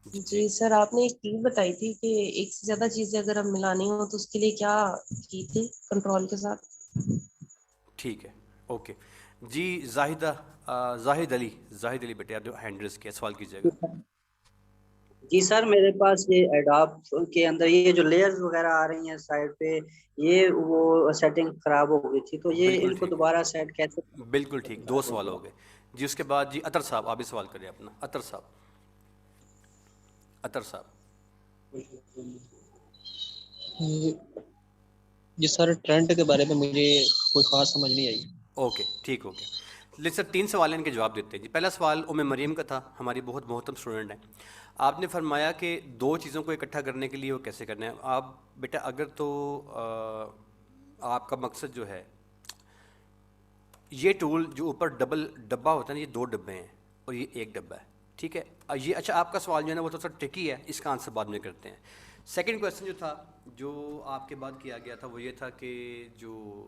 جی سر آپ نے ایک چیز بتائی تھی کہ ایک سے زیادہ چیزیں اگر ہم ملانی ہو تو اس کے لیے کیا کی تھی کنٹرول کے ساتھ. ٹھیک ہے اوکے جی. زاہد علی بیٹے آپ جو ہینڈ ریز کیا سوال کیجیے گا. جی سر میرے پاس یہ ایڈوب کے اندر یہ جو لیئرز وغیرہ آ رہی ہیں سائڈ پہ, یہ وہ سیٹنگ خراب ہو گئی تھی, تو یہ بالکل ان کو ٹھیک, دوبارہ سیٹ کیسے. بالکل ٹھیک, 2 سوال ہو گئے جی. اس کے بعد جی اطہر صاحب آپ بھی سوال کریں اپنا. اطہر صاحب. جی سر ٹرینڈ کے بارے میں مجھے کوئی خاص سمجھ نہیں آئی. اوکے ٹھیک ہو گیا. لیکن سر 3 سوال ان کے جواب دیتے ہیں جی. پہلا سوال مریم کا تھا, ہماری بہت محترم اسٹوڈنٹ ہیں. آپ نے فرمایا کہ 2 چیزوں کو اکٹھا کرنے کے لیے وہ کیسے کرنا ہے. آپ بیٹا اگر تو آپ کا مقصد جو ہے یہ ٹول جو اوپر ڈبل ڈبہ ہوتا ہے نا, یہ 2 ڈبے ہیں اور یہ 1 ڈبہ ہے, ٹھیک ہے. یہ اچھا آپ کا سوال جو ہے نا وہ تو سر ٹرکی ہے, اس کا آنسر بعد میں کرتے ہیں. سیکنڈ کویسچن جو تھا جو آپ کے بعد کیا گیا تھا وہ یہ تھا کہ جو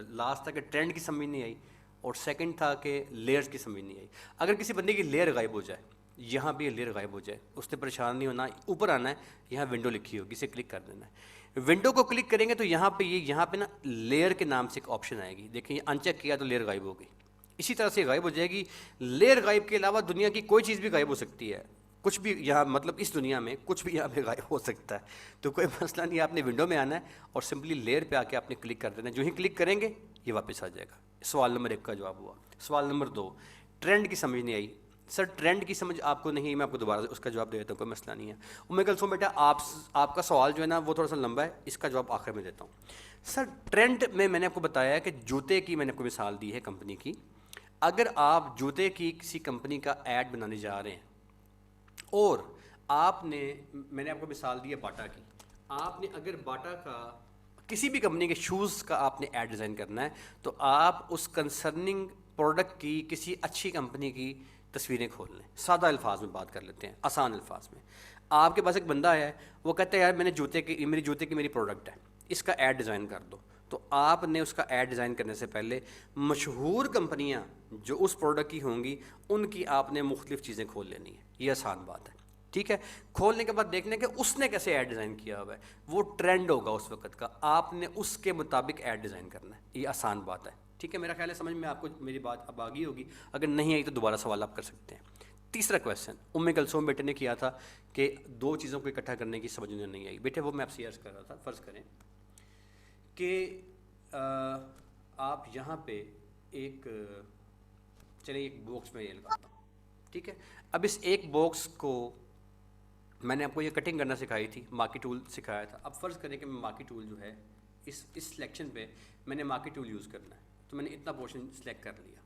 لاسٹ تھا کہ ٹرینڈ کی سمجھ نہیں آئی, اور سیکنڈ تھا کہ لیئرز کی سمجھ نہیں آئی. اگر کسی بندے کی لیئر غائب ہو جائے, یہاں بھی یہ لیئر غائب ہو جائے, اس نے پریشان نہیں ہونا, اوپر آنا ہے, یہاں ونڈو لکھی ہوگی, اسے کلک کر دینا ہے. ونڈو کو کلک کریں گے تو یہاں پہ نا لیئر کے نام سے ایک آپشن آئے گی. دیکھیں یہ انچیک کیا تو لیئر غائب ہو گئی. اسی طرح سے غائب ہو جائے گی. لیئر غائب کے علاوہ دنیا کی کوئی چیز بھی غائب ہو سکتی ہے, کچھ بھی یہاں مطلب اس دنیا میں کچھ بھی یہاں پہ غائب ہو سکتا ہے. تو کوئی مسئلہ نہیں, آپ نے ونڈو میں آنا ہے اور سمپلی لیئر پہ آ کے آپ نے کلک کر دینا ہے. جو ہی کلک کریں گے یہ واپس آ جائے گا. سوال نمبر 1 کا جواب ہوا. سوال نمبر 2, ٹرینڈ کی سمجھ نہیں آئی. سر ٹرینڈ کی سمجھ آپ کو نہیں, میں آپ کو دوبارہ اس کا جواب دے دیتا ہوں, کوئی مسئلہ نہیں ہے. ام کلثوم بیٹا آپ کا سوال جو ہے نا وہ تھوڑا سا لمبا ہے, اس کا جواب آخر میں دیتا ہوں. سر ٹرینڈ میں نے آپ کو بتایا کہ جوتے کی میں نے آپ کو مثال دی ہے کمپنی کی. اگر آپ جوتے کی کسی کمپنی کا ایڈ بنانے جا رہے ہیں اور آپ نے, میں نے آپ کو مثال دی ہے باٹا کی, آپ نے اگر باٹا کا کسی بھی کمپنی کے شوز کا آپ نے ایڈ ڈیزائن کرنا ہے تو آپ اس کنسرننگ پروڈکٹ کی کسی اچھی کمپنی کی تصویریں کھول لیں. سادہ الفاظ میں بات کر لیتے ہیں, آسان الفاظ میں. آپ کے پاس ایک بندہ ہے, وہ کہتا ہے یار میں نے میری جوتے کی میری پروڈکٹ ہے, اس کا ایڈ ڈیزائن کر دو. تو آپ نے اس کا ایڈ ڈیزائن کرنے سے پہلے مشہور کمپنیاں جو اس پروڈکٹ کی ہوں گی ان کی آپ نے مختلف چیزیں کھول لینی ہے. یہ آسان بات ہے, ٹھیک ہے. کھولنے کے بعد دیکھنے کہ اس نے کیسے ایڈ ڈیزائن کیا ہوا ہے, وہ ٹرینڈ ہوگا اس وقت کا, آپ نے اس کے مطابق ایڈ ڈیزائن کرنا ہے. یہ آسان بات ہے, ٹھیک ہے. میرا خیال ہے سمجھ میں آپ کو میری بات اب آگئی ہوگی. اگر نہیں آئی تو دوبارہ سوال آپ کر سکتے ہیں. تیسرا کویشچن ام کلثوم بیٹے نے کیا تھا کہ 2 چیزوں کو اکٹھا کرنے کی سمجھ میں نہیں آئی. بیٹے وہ میں آپ سے عرض کر رہا تھا, فرض کریں کہ آپ یہاں پہ ایک باکس میں یہ لگاتا ہوں, ٹھیک ہے. اب اس ایک باکس کو میں نے آپ کو یہ کٹنگ کرنا سکھائی تھی, مارکی ٹول سکھایا تھا. اب فرض کریں کہ میں مارکی ٹول جو ہے اس سلیکشن پہ میں نے مارکی ٹول یوز کرنا ہے, تو میں نے اتنا پورشن سلیکٹ کر لیا.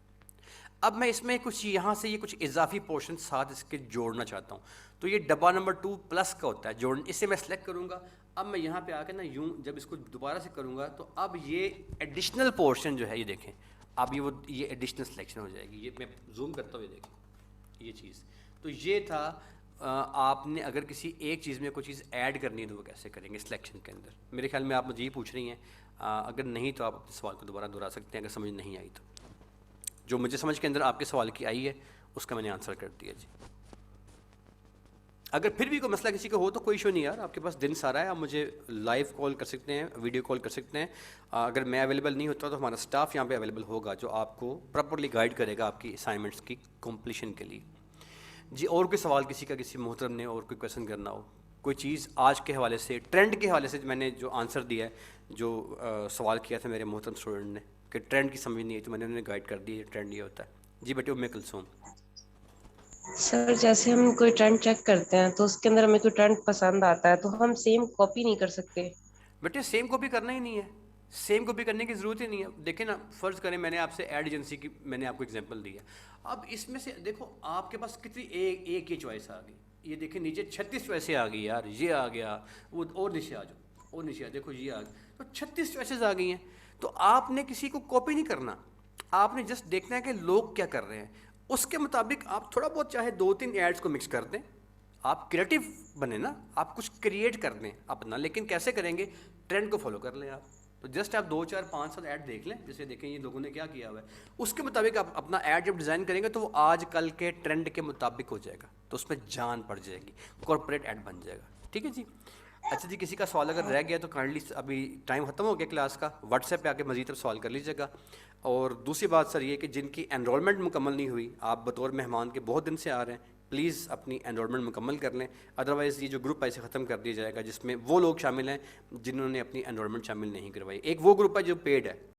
اب میں اس میں کچھ یہاں سے یہ کچھ اضافی پورشن ساتھ اس کے جوڑنا چاہتا ہوں. تو یہ ڈبہ نمبر 2 پلس کا ہوتا ہے جوڑنا, اس سے میں سلیکٹ کروں گا. اب میں یہاں پہ آ کے نا یوں جب اس کو دوبارہ سے کروں گا تو اب یہ ایڈیشنل پورشن جو ہے یہ دیکھیں اب یہ ایڈیشنل سلیکشن ہو جائے گی. یہ میں زوم کرتا ہوں, یہ دیکھیں یہ چیز. تو یہ تھا آپ نے اگر کسی ایک چیز میں کوئی چیز ایڈ کرنی ہے تو وہ کیسے کریں گے سلیکشن کے اندر. میرے خیال میں آپ مجھے یہ پوچھ رہی ہیں, اگر نہیں تو آپ اپنے سوال کو دوبارہ دہرا سکتے ہیں اگر سمجھ نہیں آئی تو. جو مجھے سمجھ کے اندر آپ کے سوال کی آئی ہے اس کا میں نے آنسر کر دیا جی. اگر پھر بھی کوئی مسئلہ کسی کا ہو تو کوئی ایشو نہیں یار, آپ کے پاس دن سارا ہے, آپ مجھے لائیو کال کر سکتے ہیں, ویڈیو کال کر سکتے ہیں. اگر میں اویلیبل نہیں ہوتا تو ہمارا اسٹاف یہاں پہ اویلیبل ہوگا جو آپ کو پراپرلی گائیڈ کرے گا آپ کی اسائنمنٹس کی کمپلیشن کے لیے. جی اور کوئی سوال کسی کا, کسی محترم نے اور کوئی کویشچن کرنا ہو, کوئی چیز آج کے حوالے سے, ٹرینڈ کے حوالے سے میں نے جو آنسر دیا ہے, جو سوال کیا تھا میرے محترم اسٹوڈنٹ نے کہ ٹرینڈ کی سمجھ نہیں آئی تو میں نے انہیں گائیڈ کر دی ٹرینڈ یہ ہوتا ہے. جی بیٹے ام کلثوم. سر جیسے ہم کوئی ٹرینڈ چیک کرتے ہیں تو اس کے اندر ہمیں کوئی ٹرینڈ پسند آتا ہے تو ہم سیم کاپی نہیں کر سکتے. بیٹے سیم کاپی کرنا ہی نہیں ہے, سیم کاپی کرنے کی ضرورت ہی نہیں ہے. دیکھیں نا فرض کریں میں نے آپ سے ایڈ ایجنسی کی میں نے آپ کو ایگزامپل دی ہے. اب اس میں سے دیکھو آپ کے پاس کتنی ایک یہ چوائس آ گئی. یہ دیکھیں نیچے 36 چوائسیں آ گئی یار, یہ آ گیا وہ, اور نیچے آ جاؤ, اور نیچے آ دیکھو یہ آ گیا, تو 36 چوائسیز آ گئی ہیں. تو آپ نے کسی کو کاپی نہیں کرنا, آپ نے جسٹ دیکھنا ہے کہ لوگ کیا کر رہے ہیں, اس کے مطابق آپ تھوڑا بہت چاہے 2-3 ایڈس کو مکس کر دیں. آپ کریٹو بنے نا, آپ کچھ کریٹ کر دیں اپنا, لیکن کیسے کریں گے, ٹرینڈ کو فالو کر لیں آپ. تو جسٹ آپ 2-4-5-7 ایڈ دیکھ لیں, جیسے دیکھیں یہ لوگوں نے کیا کیا ہوا ہے, اس کے مطابق آپ اپنا ایڈ جب ڈیزائن کریں گے تو وہ آج کل کے ٹرینڈ کے مطابق ہو جائے گا, تو اس میں جان پڑ جائے گی, کارپوریٹ ایڈ بن جائے گا. ٹھیک ہے جی. اچھا جی, کسی کا سوال اگر رہ گیا تو کائنڈلی, ابھی ٹائم ختم ہو گیا کلاس کا, واٹس ایپ پہ آ کے مزید سوال کر لیجیے گا. اور دوسری بات سر یہ کہ جن کی انرولمنٹ مکمل نہیں ہوئی, آپ بطور مہمان کے بہت دن سے آ رہے ہیں, پلیز اپنی انرولمنٹ مکمل کر لیں, ادروائز یہ جو گروپ ایسے ختم کر دیا جائے گا جس میں وہ لوگ شامل ہیں جنہوں نے اپنی انرولمنٹ شامل نہیں کروائی. ایک وہ گروپ ہے جو پیڈ ہے,